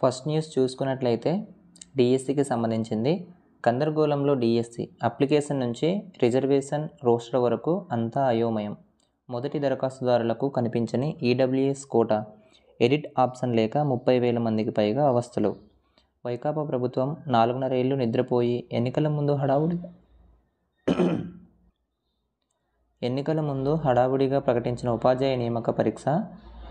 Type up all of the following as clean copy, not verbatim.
First news చూసుకున్నట్లయితే డిఎస్సికి సంబంధించింది. గందరగోళంలో డిఎస్సి అప్లికేషన్ నుంచి రిజర్వేషన్ రోస్టర్ వరకు అంతా అయోమయం. మొదటి దరఖాస్తుదారులకు కనిపించని ఈడబ్ల్యూఎస్ కోటా, ఎడిట్ ఆప్షన్ లేక 30,000 మందికి పైగా అవస్థలు. వైకాపా ప్రభుత్వం 4.5 ఏళ్లు నిద్రపోయి ఎన్నికల ముందు హడావుడిగా ప్రకటించిన ఉపాధ్యాయ నియామక పరీక్ష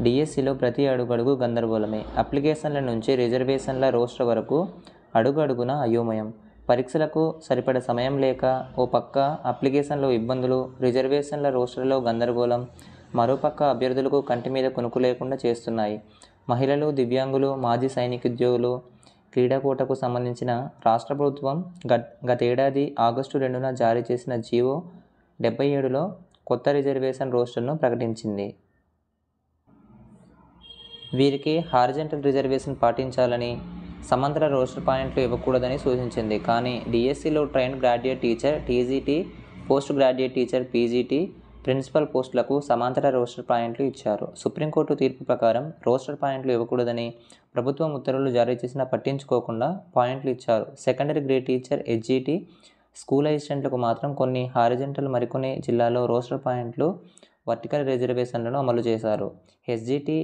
డిఎస్సిలో ప్రతి అడుగడుగు గందరగోళమే. అప్లికేషన్ల నుంచి రిజర్వేషన్ల రోస్టర్ వరకు అడుగడుగున అయోమయం. పరీక్షలకు సరిపడ సమయం లేక ఓ పక్క అప్లికేషన్లో ఇబ్బందులు, రిజర్వేషన్ల రోస్టర్లో గందరగోళం మరోపక్క అభ్యర్థులకు కంటి మీద కునుకు లేకుండా చేస్తున్నాయి. మహిళలు, దివ్యాంగులు, మాజీ సైనికోద్యోగులు, క్రీడాకోటకు సంబంధించిన రాష్ట్ర ప్రభుత్వం గతేడాది ఆగస్టు 2న జారీ చేసిన జీవో 77లో కొత్త రిజర్వేషన్ రోస్టర్ను ప్రకటించింది. వీరికి హారిజంటల్ రిజర్వేషన్ పాటించాలని, సమాంతర రోస్టర్ పాయింట్లు ఇవ్వకూడదని సూచించింది. కానీ డిఎస్సిలో trained graduate teacher TGT, post graduate teacher PGT, principal పోస్టులకు సమాంతర రోస్టర్ పాయింట్లు ఇచ్చారు. సుప్రీంకోర్టు తీర్పు ప్రకారం రోస్టర్ పాయింట్లు ఇవ్వకూడదని ప్రభుత్వం ఉత్తర్వులు జారీ చేసినా పట్టించుకోకుండా పాయింట్లు ఇచ్చారు. Secondary grade teacher, HGT, school అసిస్టెంట్లకు మాత్రం కొన్ని హారిజంటల్, మరికొన్ని జిల్లాల్లో రోస్టర్ పాయింట్లు, వర్టికల్ రిజర్వేషన్లను అమలు చేశారు. హెచ్జిటి,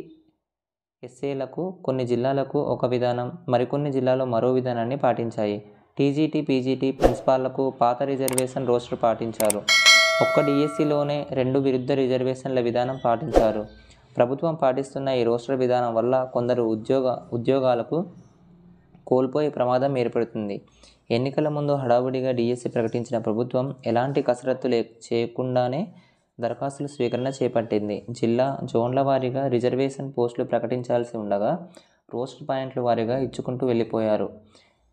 ఎస్ఏలకు కొన్ని జిల్లాలకు ఒక విధానం, మరికొన్ని జిల్లాల్లో మరో విధానాన్ని పాటించాయి. టీజీటీ, పీజీటీ ప్రిన్సిపాల్లకు పాత రిజర్వేషన్ రోస్టర్ పాటించారు. ఒక్క డిఎస్సిలోనే 2 విరుద్ధ రిజర్వేషన్ల విధానం పాటించారు. ప్రభుత్వం పాటిస్తున్న ఈ రోస్టర్ విధానం వల్ల కొందరు ఉద్యోగాలకు కోల్పోయే ప్రమాదం ఏర్పడుతుంది. ఎన్నికల ముందు హడావుడిగా డిఎస్సి ప్రకటించిన ప్రభుత్వం ఎలాంటి కసరత్తు చేయకుండానే దరఖాస్తుల స్వీకరణ చేపట్టింది. జిల్లా, జోన్ల వారీగా రిజర్వేషన్ పోస్టులు ప్రకటించాల్సి ఉండగా రోస్టర్ పాయింట్ల వారీగా ఇచ్చుకుంటూ వెళ్ళిపోయారు.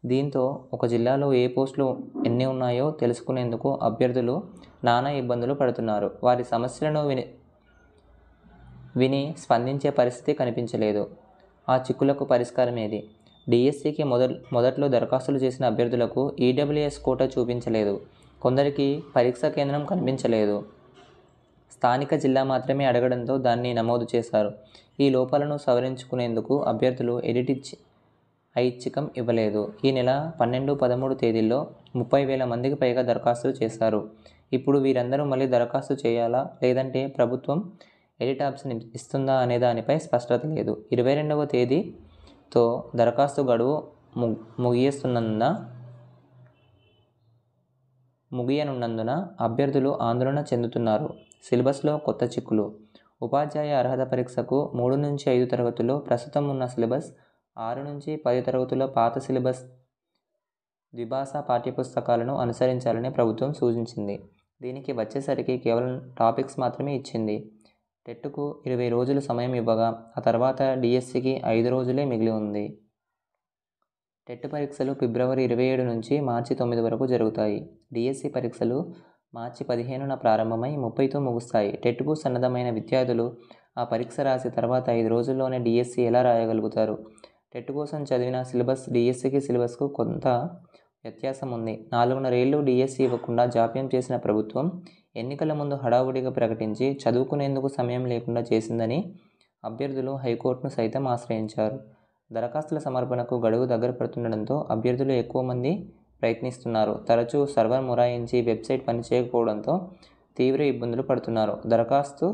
దీంతో ఒక జిల్లాలో ఏ పోస్టులు ఎన్ని ఉన్నాయో తెలుసుకునేందుకు అభ్యర్థులు నానా ఇబ్బందులు పడుతున్నారు. వారి సమస్యలను విని స్పందించే పరిస్థితి కనిపించలేదు. ఆ చిక్కులకు పరిష్కారం ఏది? డిఎస్సికి మొదట్లో దరఖాస్తులు చేసిన అభ్యర్థులకు ఈడబ్ల్యూఎస్ కోటా చూపించలేదు. కొందరికి పరీక్షా కేంద్రం కనిపించలేదు. స్థానిక జిల్లా మాత్రమే అడగడంతో దాన్ని నమోదు చేశారు. ఈ లోపాలను సవరించుకునేందుకు అభ్యర్థులు ఎడిట్ ఐచ్ఛికం ఇవ్వలేదు. ఈ నెల 12, 13 తేదీల్లో 30,000 మందికి పైగా దరఖాస్తులు చేశారు. ఇప్పుడు వీరందరూ మళ్ళీ దరఖాస్తు చేయాలా, లేదంటే ప్రభుత్వం ఎడిట్ ఆప్షన్ ఇస్తుందా అనే దానిపై స్పష్టత లేదు. 22వ తేదీతో దరఖాస్తు గడువు ముగియనున్నందున అభ్యర్థులు ఆందోళన చెందుతున్నారు. సిలబస్లో కొత్త చిక్కులు. ఉపాధ్యాయ అర్హత పరీక్షకు 3 నుంచి 5 తరగతుల్లో ప్రస్తుతం ఉన్న సిలబస్, 6 నుంచి 10 తరగతుల్లో పాత సిలబస్, ద్విభాషా పాఠ్యపుస్తకాలను అనుసరించాలని ప్రభుత్వం సూచించింది. దీనికి వచ్చేసరికి కేవలం టాపిక్స్ మాత్రమే ఇచ్చింది. టెట్కు 20 రోజులు సమయం ఇవ్వగా ఆ తర్వాత డిఎస్సికి 5 రోజులే మిగిలి ఉంది. టెట్ పరీక్షలు ఫిబ్రవరి 27 నుంచి మార్చి 9 వరకు జరుగుతాయి. డిఎస్సి పరీక్షలు మార్చి 15న ప్రారంభమై 30తో ముగుస్తాయి. టెట్కు సన్నద్ధమైన విద్యార్థులు ఆ పరీక్ష రాసి తర్వాత 5 రోజుల్లోనే డిఎస్సి ఎలా రాయగలుగుతారు? టెట్ కోసం చదివిన సిలబస్, డిఎస్సికి సిలబస్కు కొంత వ్యత్యాసం ఉంది. 4.5 ఏళ్లు డిఎస్సి ఇవ్వకుండా జాప్యం చేసిన ప్రభుత్వం ఎన్నికల ముందు హడావుడిగా ప్రకటించి చదువుకునేందుకు సమయం లేకుండా చేసిందని అభ్యర్థులు హైకోర్టును సైతం ఆశ్రయించారు. దరఖాస్తుల సమర్పణకు గడువు దగ్గర పడుతుండటంతో అభ్యర్థులు ఎక్కువ మంది ప్రయత్నిస్తున్నారు. తరచూ సర్వర్ మొరాయించి వెబ్సైట్ పనిచేయకపోవడంతో తీవ్ర ఇబ్బందులు పడుతున్నారు. దరఖాస్తు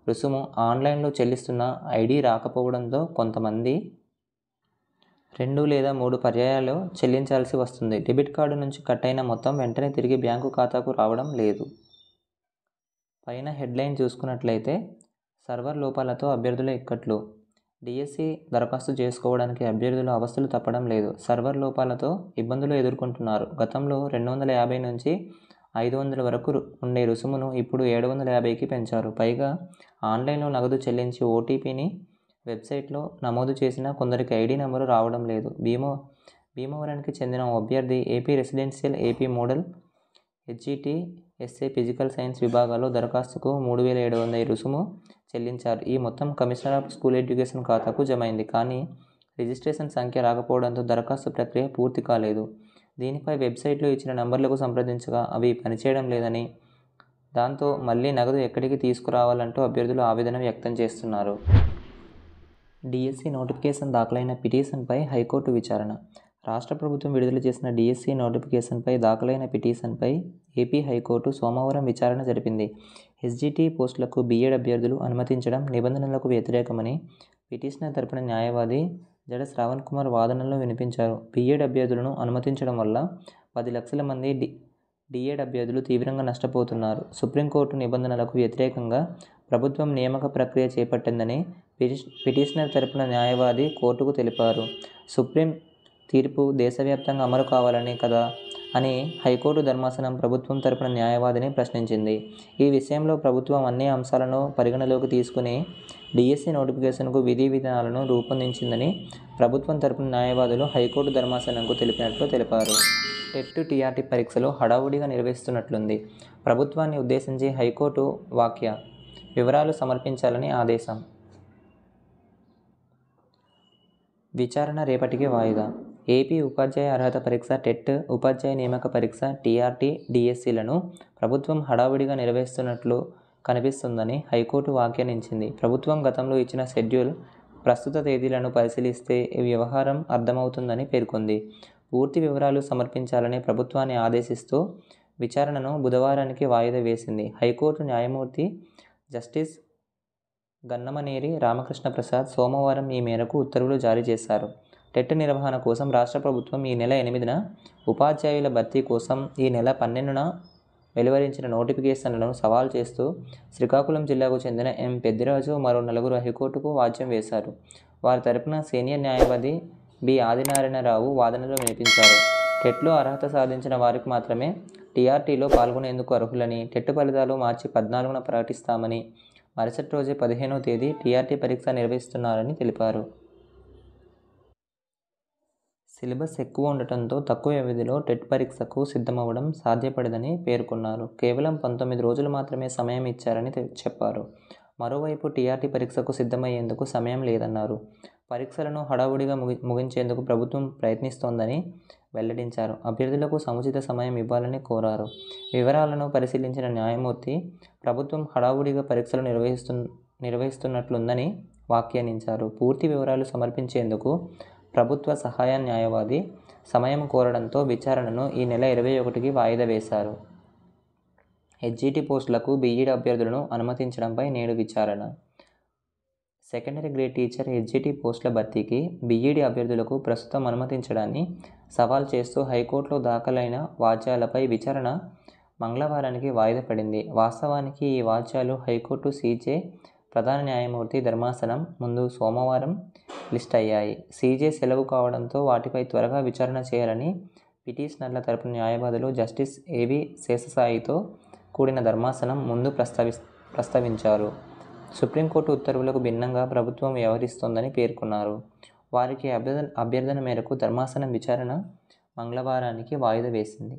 రుసుము ఆన్లైన్లో చెల్లిస్తున్న ఐడి రాకపోవడంతో కొంతమంది 2 లేదా 3 పర్యాయాలు చెల్లించాల్సి వస్తుంది. డెబిట్ కార్డు నుంచి కట్ అయిన మొత్తం వెంటనే తిరిగి బ్యాంకు ఖాతాకు రావడం లేదు. పైన హెడ్లైన్ చూసుకున్నట్లయితే సర్వర్ లోపాలతో అభ్యర్థుల ఇక్కట్లు. డిఎస్సి దరఖాస్తు చేసుకోవడానికి అభ్యర్థులు అవస్థలు తప్పడం లేదు. సర్వర్ లోపాలతో ఇబ్బందులు ఎదుర్కొంటున్నారు. గతంలో 250 నుంచి 500 వరకు ఉండే రుసుమును ఇప్పుడు 750కి పెంచారు. పైగా ఆన్లైన్లో నగదు చెల్లించి ఓటీపీని వెబ్సైట్లో నమోదు చేసినా కొందరికి ఐడి నెంబరు రావడం లేదు. భీమవరానికి చెందిన ఓ అభ్యర్థి AP residential, AP model, HGT, SA physical science విభాగాల్లో దరఖాస్తుకు 3,700 రుసుము చెల్లించారు. ఈ మొత్తం కమిషనర్ ఆఫ్ స్కూల్ ఎడ్యుకేషన్ ఖాతాకు జమైంది. కానీ రిజిస్ట్రేషన్ సంఖ్య రాకపోవడంతో దరఖాస్తు ప్రక్రియ పూర్తి కాలేదు. దీనిపై వెబ్సైట్లో ఇచ్చిన నంబర్లకు సంప్రదించగా అవి పనిచేయడం లేదని, దాంతో మళ్లీ నగదు ఎక్కడికి తీసుకురావాలంటూ అభ్యర్థులు ఆవేదన వ్యక్తం చేస్తున్నారు. డిఎస్సి నోటిఫికేషన్ దాఖలైన పిటిషన్పై హైకోర్టు విచారణ. రాష్ట్ర ప్రభుత్వం విడుదల చేసిన డిఎస్సి నోటిఫికేషన్పై దాఖలైన పిటిషన్పై ఏపీ హైకోర్టు సోమవారం విచారణ జరిపింది. ఎస్జిటి పోస్టులకు బీఎడ్ అభ్యర్థులు అనుమతించడం నిబంధనలకు వ్యతిరేకమని పిటిషనర్ తరపున న్యాయవాది జడ శ్రావణ్ కుమార్ వాదనలను వినిపించారు. బీఎడ్ అభ్యర్థులను అనుమతించడం వల్ల 10 లక్షల మంది డిఎడ్ అభ్యర్థులు తీవ్రంగా నష్టపోతున్నారు. సుప్రీంకోర్టు నిబంధనలకు వ్యతిరేకంగా ప్రభుత్వం నియామక ప్రక్రియ చేపట్టిందని పిటిషనర్ తరపున న్యాయవాది కోర్టుకు తెలిపారు. సుప్రీం తీర్పు దేశవ్యాప్తంగా అమలు కావాలని కదా అని హైకోర్టు ధర్మాసనం ప్రభుత్వం తరపున న్యాయవాదిని ప్రశ్నించింది. ఈ విషయంలో ప్రభుత్వం అన్ని అంశాలను పరిగణలోకి తీసుకుని డిఎస్సి నోటిఫికేషన్కు విధి విధానాలను రూపొందించిందని ప్రభుత్వం తరపున న్యాయవాదులు హైకోర్టు ధర్మాసనంకు తెలిపినట్లు తెలిపారు. టెట్, టీఆర్టీ పరీక్షలు హడావుడిగా నిర్వహిస్తున్నట్లుంది. ప్రభుత్వాన్ని ఉద్దేశించి హైకోర్టు వ్యాఖ్య. వివరాలు సమర్పించాలని ఆదేశం. విచారణ రేపటికి వాయిదా. ఏపీ ఉపాధ్యాయ అర్హత పరీక్ష టెట్, ఉపాధ్యాయ నియామక పరీక్ష టీఆర్టీ, డిఎస్సిలను ప్రభుత్వం హడావుడిగా నిర్వహిస్తున్నట్లు కనిపిస్తుందని హైకోర్టు వ్యాఖ్యానించింది. ప్రభుత్వం గతంలో ఇచ్చిన షెడ్యూల్, ప్రస్తుత తేదీలను పరిశీలిస్తే ఈ వ్యవహారం అర్థమవుతుందని పేర్కొంది. పూర్తి వివరాలు సమర్పించాలని ప్రభుత్వాన్ని ఆదేశిస్తూ విచారణను బుధవారానికి వాయిదా వేసింది. హైకోర్టు న్యాయమూర్తి జస్టిస్ గన్నమనేరి రామకృష్ణ ప్రసాద్ సోమవారం ఈ మేరకు ఉత్తర్వులు జారీ చేశారు. టెట్ నిర్వహణ కోసం రాష్ట్ర ప్రభుత్వం ఈ నెల 8న, ఉపాధ్యాయుల భర్తీ కోసం ఈ నెల 12న వెలువరించిన నోటిఫికేషన్లను సవాల్ చేస్తూ శ్రీకాకుళం జిల్లాకు చెందిన ఎం. పెద్దిరాజు మరో 4 హైకోర్టుకు వాద్యం వేశారు. వారి తరపున సీనియర్ న్యాయవాది బి. ఆదినారాయణరావు వాదనలు వినిపించారు. టెట్లో అర్హత సాధించిన వారికి మాత్రమే టీఆర్టీలో పాల్గొనేందుకు అర్హులని, టెట్ ఫలితాలు మార్చి 14న ప్రకటిస్తామని, మరుసటి రోజే 15వ తేదీ టీఆర్టీ పరీక్ష నిర్వహిస్తున్నారని తెలిపారు. సిలబస్ ఎక్కువ ఉండటంతో తక్కువ వ్యవధిలో టెట్ పరీక్షకు సిద్ధమవ్వడం సాధ్యపడదని పేర్కొన్నారు. కేవలం 19 రోజులు మాత్రమే సమయం ఇచ్చారని చెప్పారు. మరోవైపు టీఆర్టీ పరీక్షకు సిద్ధమయ్యేందుకు సమయం లేదన్నారు. పరీక్షలను హడావుడిగా ముగించేందుకు ప్రభుత్వం ప్రయత్నిస్తోందని వెల్లడించారు. అభ్యర్థులకు సముచిత సమయం ఇవ్వాలని కోరారు. వివరాలను పరిశీలించిన న్యాయమూర్తి ప్రభుత్వం హడావుడిగా పరీక్షలు నిర్వహిస్తున్నట్లుందని వ్యాఖ్యానించారు. పూర్తి వివరాలు సమర్పించేందుకు ప్రభుత్వ సహాయ న్యాయవాది సమయం కోరడంతో విచారణను ఈ నెల 21కి వాయిదా వేశారు. ఎస్జిటి పోస్టులకు బీఈడీ అభ్యర్థులను అనుమతించడంపై నేడు విచారణ. సెకండరీ గ్రేడ్ టీచర్ ఎస్జిటి పోస్టుల భర్తీకి బీఈడీ అభ్యర్థులకు ప్రస్తుతం అనుమతించడాన్ని సవాల్ చేస్తూ హైకోర్టులో దాఖలైన వాద్యాలపై విచారణ మంగళవారానికి వాయిదా పడింది. వాస్తవానికి ఈ వాద్యాలు హైకోర్టు సీజే ప్రధాన న్యాయమూర్తి ధర్మాసనం ముందు సోమవారం లిస్ట్ అయ్యాయి. సీజే సెలవు కావడంతో వాటిపై త్వరగా విచారణ చేయాలని పిటిషనర్ల తరపున న్యాయవాదులు జస్టిస్ ఏవి శేషసాయితో కూడిన ధర్మాసనం ముందు ప్రస్తావించారు. సుప్రీంకోర్టు ఉత్తర్వులకు భిన్నంగా ప్రభుత్వం వ్యవహరిస్తోందని పేర్కొన్నారు. వారికి అభ్యర్థన మేరకు ధర్మాసనం విచారణ మంగళవారానికి వాయిదా వేసింది.